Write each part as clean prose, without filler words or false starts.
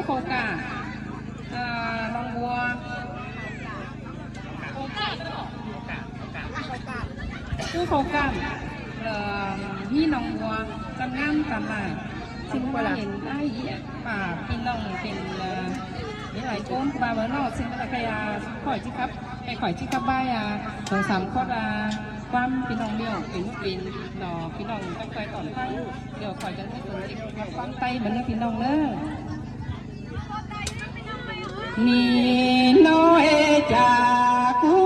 โคกาน้องบัวผู้โคกาพี่น้องบัวจำงามตามมาซึ่งว่าเห็นได้ป่าพี่น้องเป็นมีหลายคนบาเบอร์นอซึ่งก็ขยาข่อยที่ครับไปข่อยที่ครับบ้าย2-3 ข้อความพี่น้องเดียวเป็นหนอพี่น้องตั้งใจต่อไปเดี๋ยวข่อยจะให้ตัวจิกฟังไตเหมือนพี่น้องเนอะมีน้อยจากกู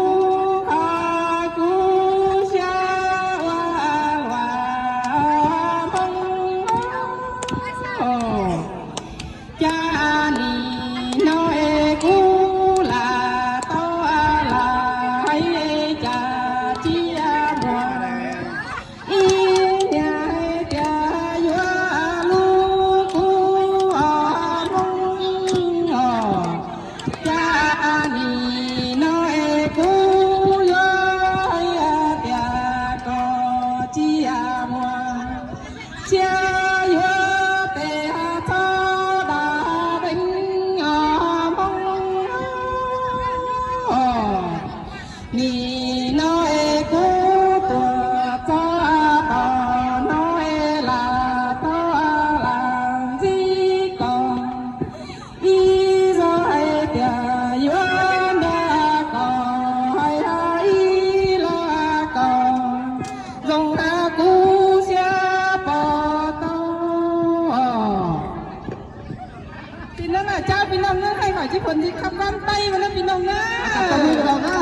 ที่คนที่ขับก้อนไตมาแล้วพี่น้องนะขับก้อนมือเรานะ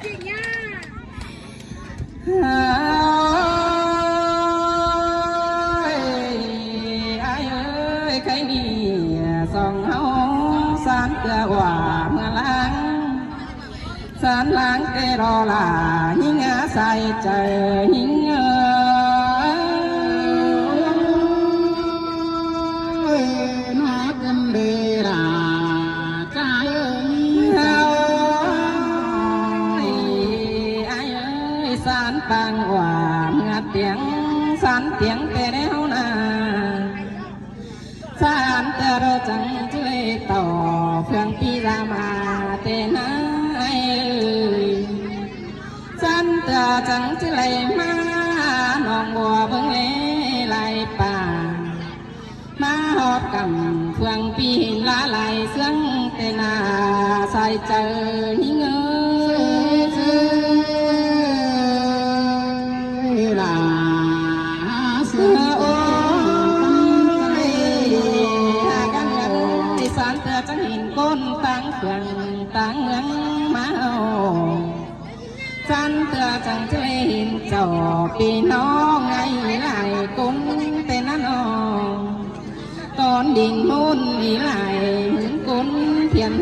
จริงย่าไอ้เอ้ยใครนี่ส่องเฮาสารเกลือว่าเมื่อล้างสารล้างแต่รอลาหิ้งอาใส่ใจหิ้งนักกันเดราปังว่างัดเตียงสันเตียงแต่แล้วนาสานแต่เราจังช่วยต่อเพื่อนพี่รามาแต่น้ายสันแต่จังช่วยมาน้องบัวเบิ่งไหลป่ามาหอบกำเพื่อนพี่ละไหลเสื่องแต่นาใส่เจอหิ้งเงจังหินก้นตั้งเขื่อนตั้งเมืองมาเอาจันเตือจังช่วยหินเจ้าปีน้องไงไหลกุ้งเป็นน้องตอนดินมุนมีไหลหินกุ้งเพียน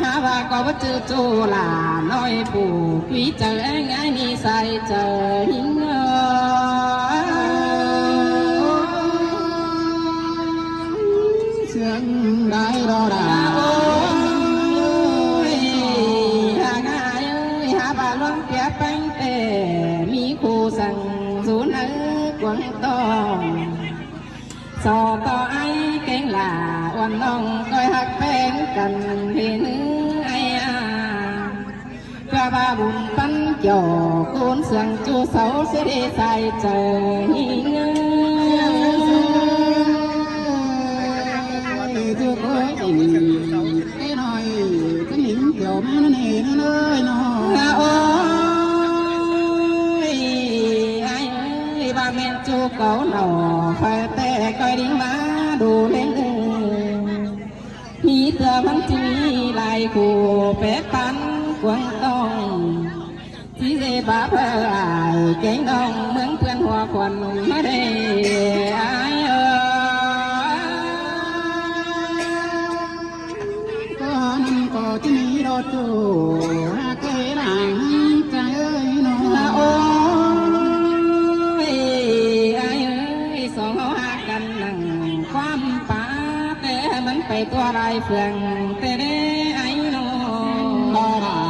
หาว่าก็ว่าจื้อจูหลาน้อยปู่วิเจอไงนี่ใส่เจอหินเสียงได้รอดาโอ้ยหางายหาบาลวงเปียแป้งเตมีคู่สั่งสูนกวางตองสอต่อไอ้เก่งหล่าวันน้องก้อยหักแป้งกันเห็นไอ้กระบาบุญปั้นจ่อคูนเสียงจูเสาเสียดีใส่เจอหิงจุกเอ้ยไอ้หน่อยก็หิงเกี่ยวแม่นั่นเองนั่นเลยน้องโอ้ยไอ้บ้าแม่จูเก่าหน่อไฟแต่ก้อยดิ้งมาดูเล่นมีเธอมันจีลายคู่เป็ดปันกวางต้องที่เจ็บบ้าเพอไอ้เก่งน้องเมืองเพื่อนหัวควันไม่ได้ไอ้ก็จะมีรถจูหาเกยหลังใจเอ้ยน้องโอ้ยไอ้เอ้ยสองเขาหากันนั่งความป่าแต่มันไปตัวไรเฟื่องแต่ได้ไอ้น้องบ่ด่า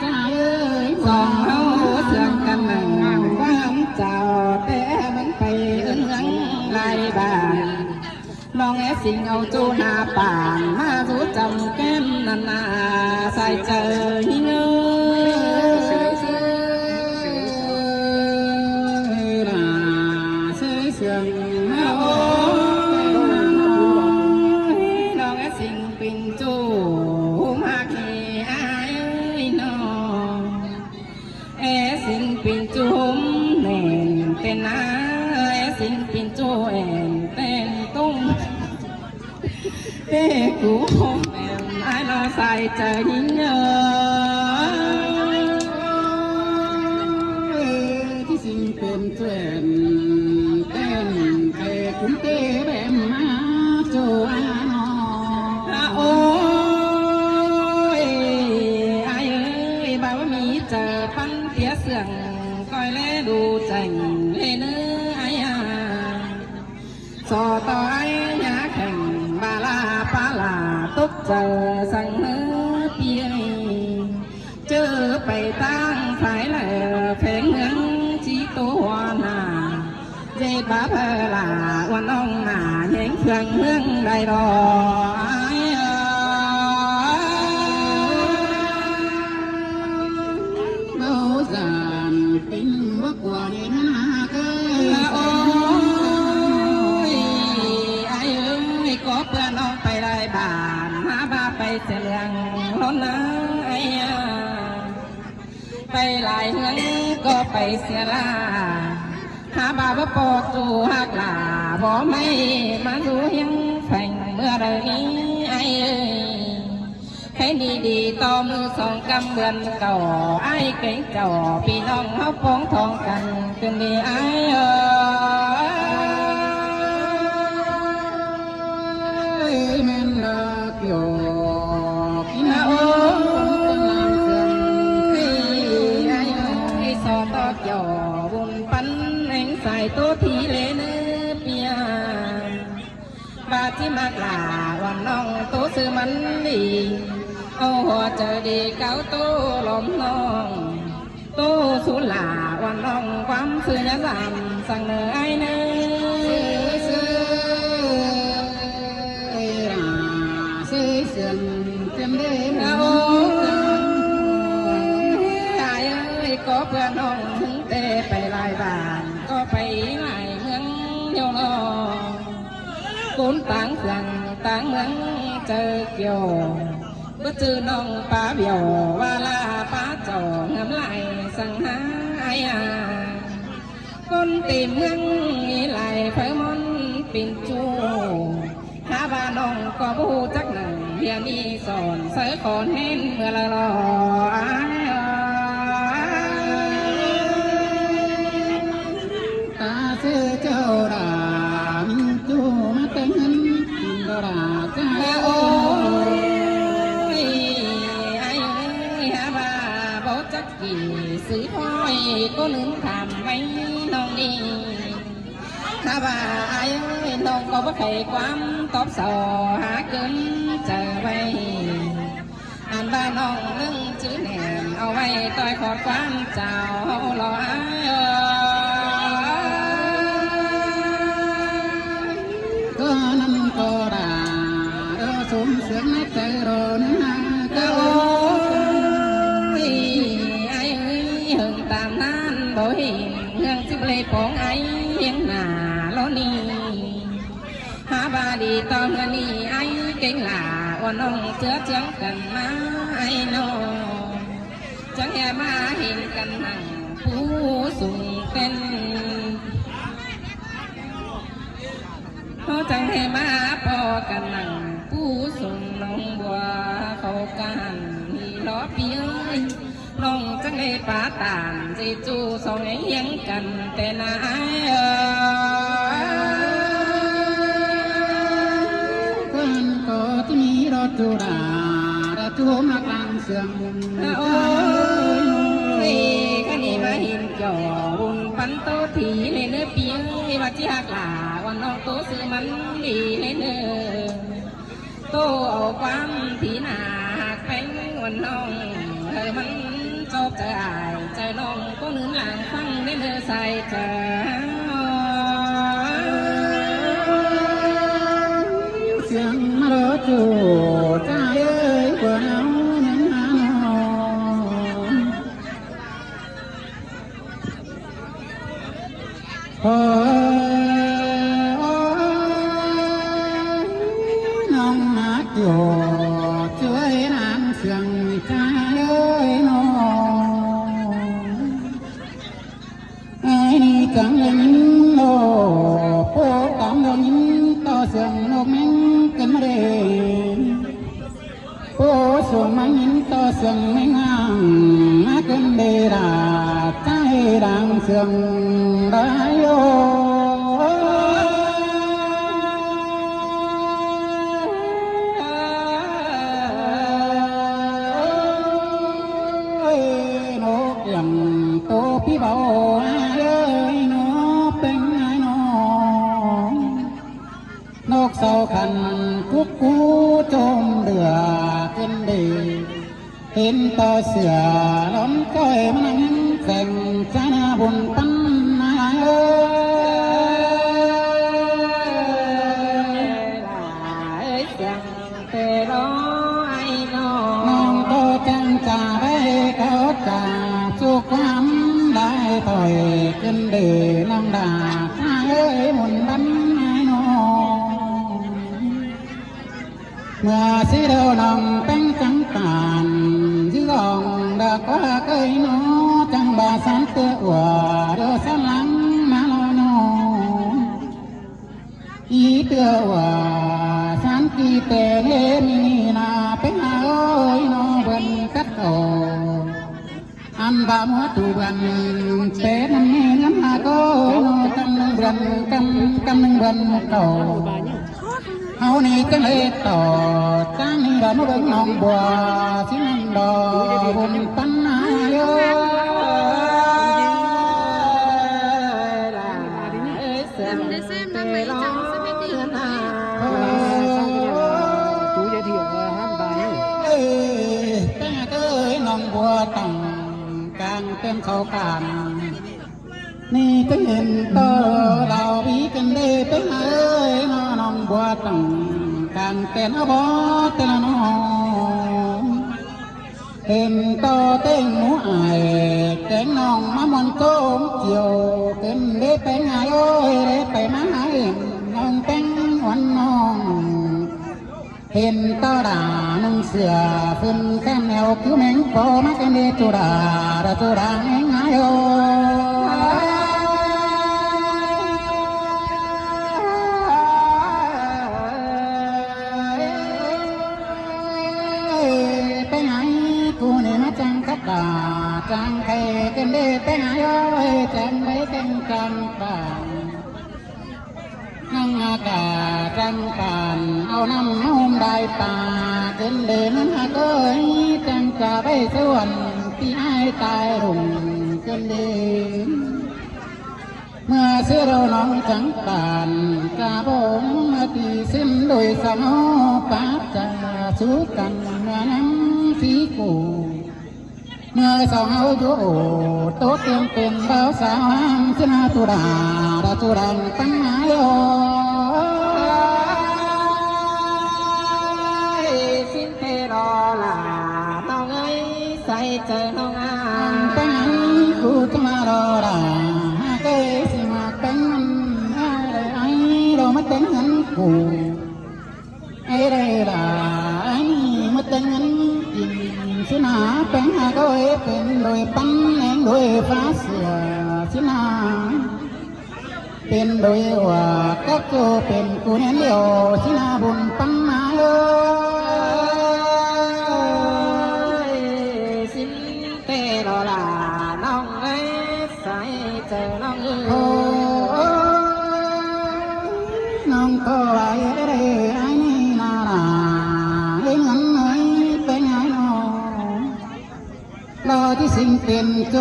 ใจเอ้ยสองเขาเสื่องกันนั่งความเจ้าแต่มันไปเอื้องไรบ้าน น้องแอสิงเอาจูนาป่านมาสู้จำแก้มนานาใส่เจอหิเงน้องแอสิงปิ่นจูมาเกอายน้องแอสิงปิ่นจูเน่นเต้นนาแอสิงปิ่นจูเอ็นเต้นตุ้งเต้กูแม่ไอ้น้องใส่ใจหิเงที่สิงเป็นเต้นเต้นเต้คุ้มเต้แบบมาจูอาน้องโอ้ยไอ้เอ้ยบ่าวมีเจอพันเทียเสื่องก้อยเล่ดูจังเล่เนื้อไอ้ยาสอต่อไอ้ยาแข่งบาลาปาลาตุกเจอสั่งเนื้อเปียเจอไปตั้งสายแหล่เพลงเมืองชีตัวนาเจ็บบ้าเพลาวันน้องหน้าแย่งเครื่องเมืองได้รอเบาจานเป็นวักว่าในหน้าเกยโอ้ยไอ้เอ้ยก็เพื่อนน้องไปได้บ้านหาบ้าไปเสียเรื่องล้นนะไอ้ไปหลายเมืองก็ไปเสียลาหาบาบ่ปอกจูหักลาบ่ไม่มาดูยังแฝงเมื่อไรนี้ไอ้เอ้ยให้ดีๆต่อมือสองกำเบือนเก่าไอ้เก่งเจ้าพี่น้องเขาพ้องทองกันจนดีไอ้เอ้ยแม่นละเกี่ยวกินโอ้สอตอกย่อบุญปันแห่งสายโตทีเลเนเปียบาที่มากลาวันน้องโตซื้อมันดีเอาหัวเจอดีเก้าโตลมน้องโตสุลาวันน้องความซื้อยาสามสั่งเนอไอเนซื้อเสื่อมเต็มเด้อก็เพื่อนน้องถึงเตไปหลายบ้านก็ไปหลายเมืองโยนอกุนต่างเพื่อนต่างเมืองเจอเกี่ยวก็จือน้องป้าเบียวว่าลาป้าจ่อเงำไหลสั่งหาไอ้คนตีเมืองมีไหลเผยมนปิ่นจูหาบ้านน้องก็บูจักหนึ่งเฮียมีสอนเสือคอนเห็นเมื่อละรอซื้อเจ้าดามิจูมาเต็มเงินกินดาราจ้าโอ้ยไอ้ฮาบาบอกจักกี่ซื้อห้อยก็ลืมทำไว้น้องดีฮาบาไอ้น้องก็บ่เคยความตอบสอหาเกินเจอไว้อันบ้านน้องนึงชื่อแหนมเอาไว้ต่อยขอดความเจ้ารอไอ้ก็ได้สมเสียงในใจรอนะก็โอ้ยไอ้หึงตามนั้นบ่เห็นเรื่องสิบเลยปองไอ้เพียงหน้าล้อนี่หาบาดีตอนเงินนี่ไอ้เก่งหล่าว่าน้องเจือเจียงกันมาไอ้น้องจังแย่มาเห็นกันนั่งผู้สูงเป็นเขาจังให้มาพอกันนั่งผู้ส่งน้องบัวเขากันนี่ล้อเปียยน้องจังเลยป้าตานจีจูสองเฮียงกันแต่นายคนก็ที่มีรถจูราระจูมากลางเสื่อมโอ้ยกันนี่มาเห็นจ่อบุญปันโตทีเลยเนื้อเปียยว่าจีหักหลาวันน้องโตซื้อมันดีเลยเนื้อโตเอาความที่หนาหักเป็นวันน้องมันจบใจใจน้องก็นึกหลังฟังได้เนื้อใส่ใจ เสียงไม่งามมาเกินเดราใจดังเสียงได้โยนกยังโตพี่เบาเลยนกเป็นไงน้องนกเสาขันกุ๊กกูจมเดือขึ้นดีเห็นต่อเสือล้มก้อยมานั่งแข่งจานาบุญปันนายน้องโตจังจ่าไปเขาจ่าสุขความได้ต่อยขึ้นดีน้องด่าข้าหมุนปันนายน้องเมื่อสิเดาน้องเป็นจังตานที่ลองดากว่าเคยน้อจังบาสันเตือว่าเดือสลังมาลอยน้องอีเตือว่าสันกีเตเลมีนาเป็นอาโอยน้องเบิ่นกัดโออันบามัวตูบันเป็นน้ำเงินน้ำหาโกกำนึงเบิ่นกำนึงเบิ่นโตเฮานี่จังเลยต่อจังนี่ดอกมะเบิ่งน้องบัวสินันดอกบุญปันนายน้องบัวตั้งกลางเป็นเขาการนี่จึงเห็นต่อเราวิกันได้เป็นเอ้ยน้องบัวตั้งกลางเป็นเอาบ่แต่ละน้องเห็นต่อเต้งหมูอายแกงน้องมามอนโก้มเกี่ยวเป็นได้ไปไงโอ้ยได้ไปมาหาน้องเป็นวันน้องเห็นต่อด่าน้องเสือขึ้นแค่แนวคิ้วแมงโปมากันเดจุดาไงโอ้จังใครกันได้เป็นอายุจังไม่เป็นจังป่านนั่งอากาศจังป่านเอาน้ำนุ่มได้ป่ากันเดินหาก้อยจังจะไปสวรรค์ที่ให้ตายรุ่งกันเดินเมื่อเสือเราน้องจังป่านกาบงตีสิ้นโดยสมอปาจะสู้กันเมื่อนั้นสีกูเมื่อสองเอาอยู่โต๊ะเตรียมเป็นเบาสาวหางชนะตุราตั้งหายโอสิ้นเทรอลาน้องเอ้ยใส่ใจน้องอ่างเป็นกูจะมารอลาเกยสิมาเป็นไอ้เราไม่เป็นเงินกูไอ้ไรล่ะไอ้นี่ไม่เป็นเงินกินสินาเป็นหาก้อยเป็นโดยปั้นแหงโดยฟ้าเสือสินาเป็นโดยว่าก็โกเป็นกูเน้นเดียวสินาบุญปั้นมาเลยสิ้นเตรอลาน้องเอ้ยใส่เจอน้องเอ้ยน้องก็ไว้ได้ไอ้นี่นาเห็นงั้นเอ้ยเป็นไงน้องรอที่สิ่งเป็นโจ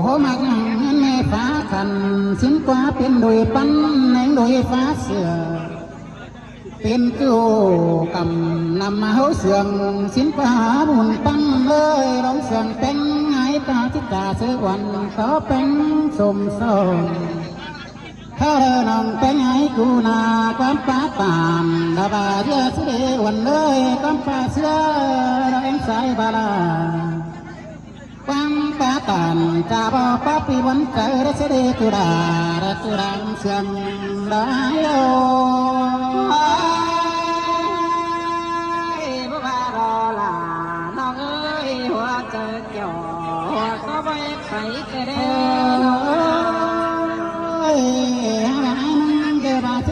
โหมักเงินแม่ฟ้าขันสิ้นกว่าเป็นโดยปั้นแหงโดยฟ้าเสือเป็นโจกำนำมาเฮาเสืองสิ้นกว่าบุญปั้นเลยร้องเสืองเป็นไงตาทิตาเสือวันต่อเป็นสมสมถ้าเธอน้องเป็นไงกูนาความป้าตามดาบาเยอะเสียวันเลยความป้าเสือเราเอ็งสายบาลาความป้าตามจะบอกป้าปีวันเจอได้เสด็จตุราเสียงได้โยบ่บารอลาน้องเอ้ยหัวใจเกี่ยวหัวก็ไปแต่เด้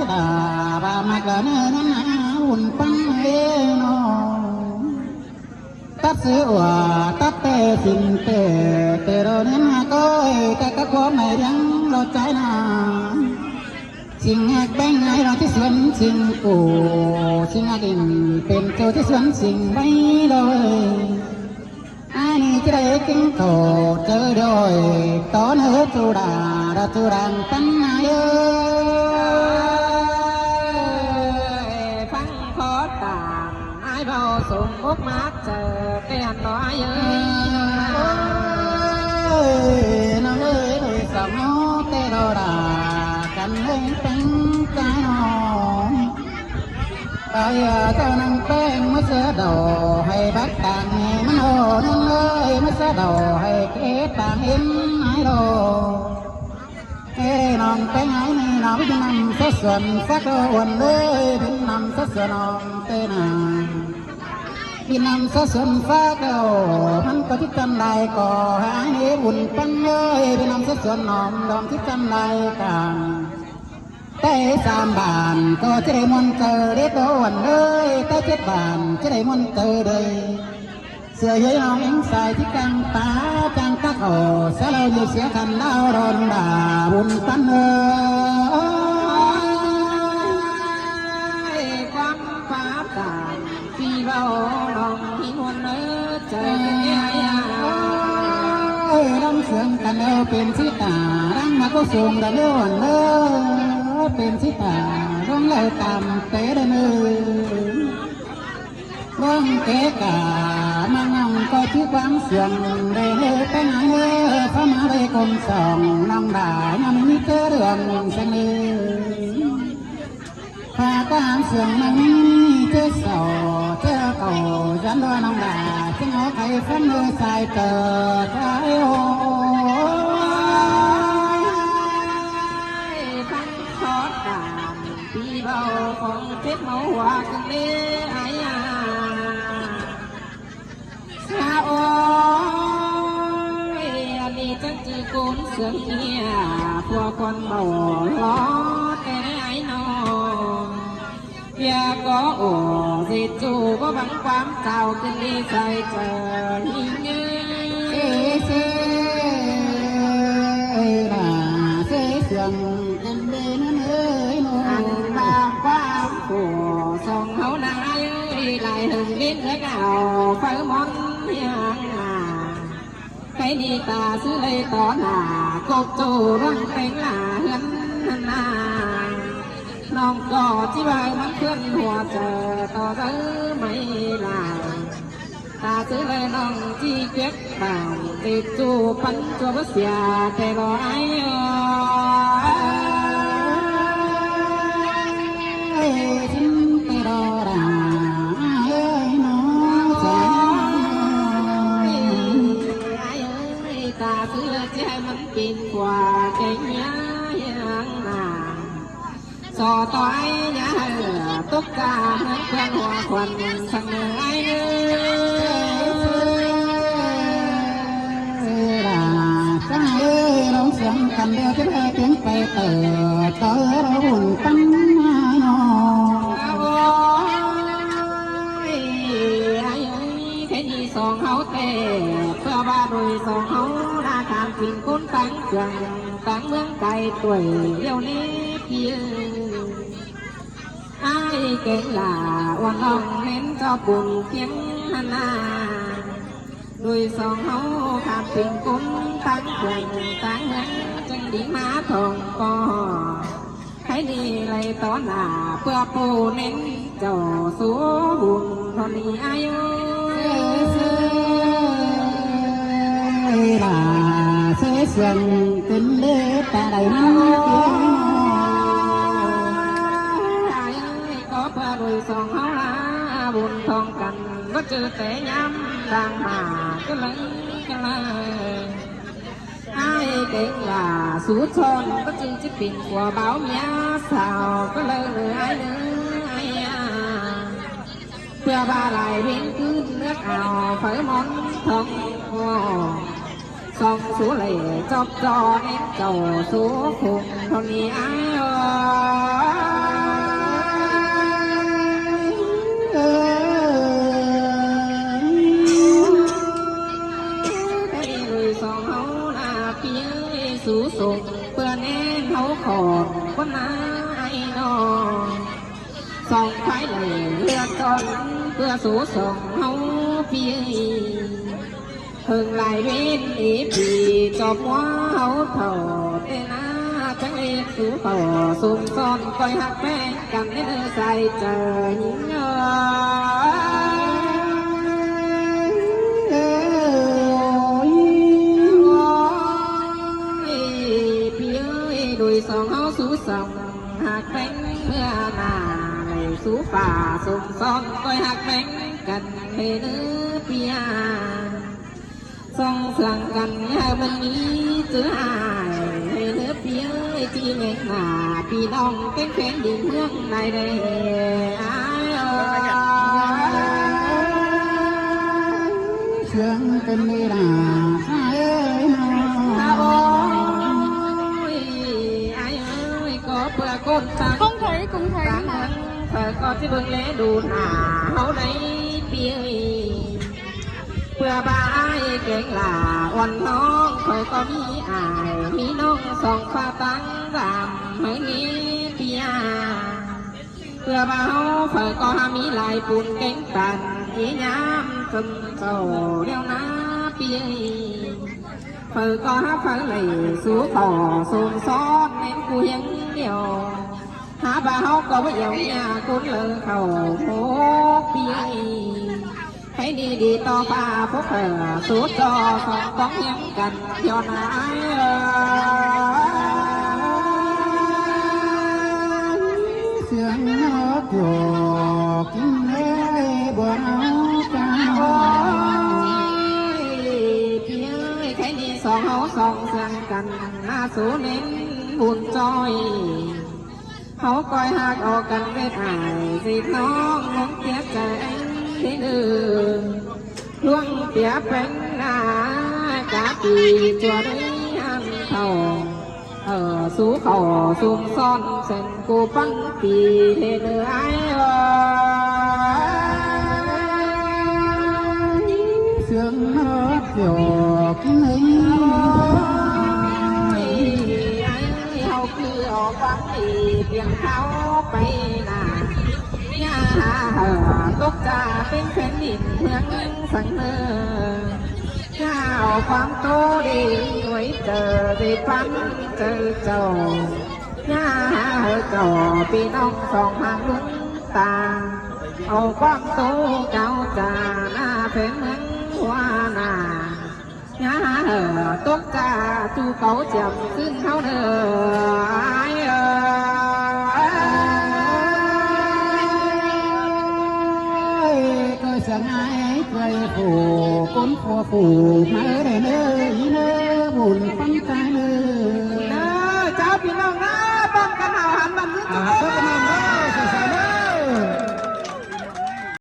อบามากระเนินอุ่นปังเอนอต ตัดเสือว่าตัดเตะสิ่งเตะเตะเราเน้นหาก้อยแต่ก็ความไม่ยังเราใจนาสิ่งแหกแบงไงเราที่สวนสิ่งกูสิ่งอาดินเป็นเจ้าที่สวนสิ่งไม่เลยอันนี้จะได้กินโถเจอโดยตอนเฮือจูดาเราจูดังตั้งนายฟังขอตามไอ้เบาส่งมุกมาเจอเตียนน้อยน้องเอ้ยโดยสามน้องเตโรดากันให้เป็นใจน้องตายเจ้านั่งแป้งมาเสือดอให้บักต่างมันโอ้นั่งเลยมาเสือดอให้เกต่างเอ็มไอ้โลเอ้น้องแป้งไอ้นี่น้องไปนำสักส่วนสักวันเลยเป็นนำสักส่วนน้องเต้นาพี่นำสักส่วนฟ้าเก่ามันก็ที่จำได้ก่อหายนี้บุญปังเลยพี่นำสักส่วนน้องดอมที่จำได้กันแต่สามบานก็จะได้มนเจอเด็กโดนเลยแต่เจ็ดบานจะได้มนเจอเลยเสื้อเย้ยน้องเอ็งใส่ที่กลางตาจางตะโอเสียเราอยู่เสียกันดาวรอนด่าบุญปันความฟ้าตานพี่เบาลองหินวนเจอน้ำเสียงกันเออเป็นสิตารังมาก็สูงกันเลื่อนเป็นสิตาร้องเลยตามเตะได้เลยร้องเตะกามังงก็ชื่อความเสียงได้เลยไปไหนเข้ามาได้กลมสองน้ำด่าน้ำมีเจอเรื่องเสนอพาการเสียงนั้นเจอสอเจอเก่าฉันด้วยน้ำด่าจึงเอาไข่ฟันเลยใส่เกิดใจโอของเจ็บเมาว่ากันเลยไอ้ยาสาวโอ้ยอันนี้จังจือกุนเสือเงียพวกคนเมาล้อแต่ไอ้น้องอย่าก็โอ้สิจูก็บังความเจ้ากันดีใจเจอหิ้งเงยเสียงกันเดินเอ้ยน้องบางความผัวส่งเขาหน้าเอ้ยลายหึงลิ้นและเก่าเฝ้ามอนยังใครดีตาซื้อเลยต่อหน้ากบจูรังเป็นหน้าเฮือนหน้าน้องก็ที่ใบมันเคลื่อนหัวเจอต่อเธอไม่ลาตาซื้อเลยน้องที่เก็บบ่าวติดจูปันตัวเสียแต่รอไอ้ฉันไปรอราเอ้ยน้องใจไอ้เอ้ยตาซื้อใจมันเป็นกว่าใจเนี้ยยังนานสอต่อยยาตุ๊กตาเหมือนเพื่อนหัวควันสังเงยเอ้ยน้องเสียงกันเดียวจะได้เพียงไปเติร์ต่อเราหุ่นตั้งหน้าน้องโอ้ยไอ้แค่นี้สองเขาเตะเพื่อบ้าโดยสองเขาหน้าทางสิ่งคุ้นตั้งเสียงตั้งเมืองไกลตัวเดียวนี้เพียงไอ้เก่งหล่าวันน้องเน้นเจ้าปุ่นเพียงหน้าโดยสองเขาขาดสิ่งคุ้นตั้งเสียงตั้งเมืองจังดีมาทองปอให้ดีเลยต่อหน้าเพื่อปูเน้นเจ้าสู้บุญทนนี้อายุล่าเสียเสียงเป็นเลือดแต่ใดน้องก็เพื่อโดยสองเขาลาบุญทองกันก็เจอแต่ย้ำต่างหาก็เลยกันเลยไอ้เก่งล่าสู้ชนก็จึงจะปิ่นกว่าเบาเมียสาวก็เลยไอ้เนื้อไอ้เพื่อบาไหลเพียงคืนเลือกเอาเฝ้ามอนทองสองสู้เลยจบจอเน้นเจ้าสู้คงเท่านี้ไอ้ นอส่องไฟเลยเลือดต้นเพื่อสู่ส่งเฮาพี่เพิ่งลายเว้นอีปีจอบหัวเฮาเท่าเต้นาจังเล็กสู่เข่าสุ่มซ่อนคอยหักแป้งกันให้เธอใส่เจอหิงสองเฮาสู่สองหักแบ่งเพื่อหน้าเลยสู่ป่าสุ่มซ่อนคอยหักแบ่งกันให้เนื้อเปียส่องสั่งกันให้มันมีเจือหายให้เนื้อเปียที่เงยหน้าพี่น้องเป็นแฟนดินเมืองใดใดเสียงเป็นเวลาเอ้ยเพื่อคนต่าง cũng thấy ต่าง mà เธอก็ที่เบิ่งแลดูหน้าเขาได้เปียเพื่อบายเก่งหล่าวันน้องเธอก็มีอายมีน้องสองฟ้าตั้งรำให้นี้เปียเพื่อบ่าวเธอก็มีลายปุ่นเก่งตันอีย้ำจนโตเดียวนะเปียเธอก็เธอเลยสู้ต่อสูงซ้อนเน้นกูยังเดียวหาบ่าวก็ไม่ยอมยาคุ้นเลยเขาโอ้ปีให้ดีดีต่อป่าพวกเธอสู้จอของต้องยังกันย้อนหายเสียงนกหยอกกินเอ้ยบ่เอากัน โอ้ยพี่เอ้ยใครดีสองเขาสองเสียงกันหน้าสู้เน้นบุญจอยเขาคอยหักออกกันไม่ถ่ายสิน้องมองเสียใจที่หนึ่งล่วงเสียเป็นหน้ากาปีจัวได้หันเท่าสู้เขาซุ่มซ่อนเส้นกูปั้นปีเดือไอ้เสียงนกหยอกกินเอ้ยเขาคือออกฟังดีเพียงเขาไปนาย่าตกจ่าเป็นแผ่นดินเมืองสังเนือย่าเอาความโตดีไว้เจอได้ปั้นเจอเจ้าย่าเจ้าพี่น้องสองหางลุงตาเอาความโตเจ้าจ่าหน้าเป็นเมืองหัวหน้าnhà tốt cha tu cấu chậmขึ้นเขาเด้อtôi sẽ ngay cười phủ cốn phù phủ mà ở đây nơi nơi buồn phân tay nơi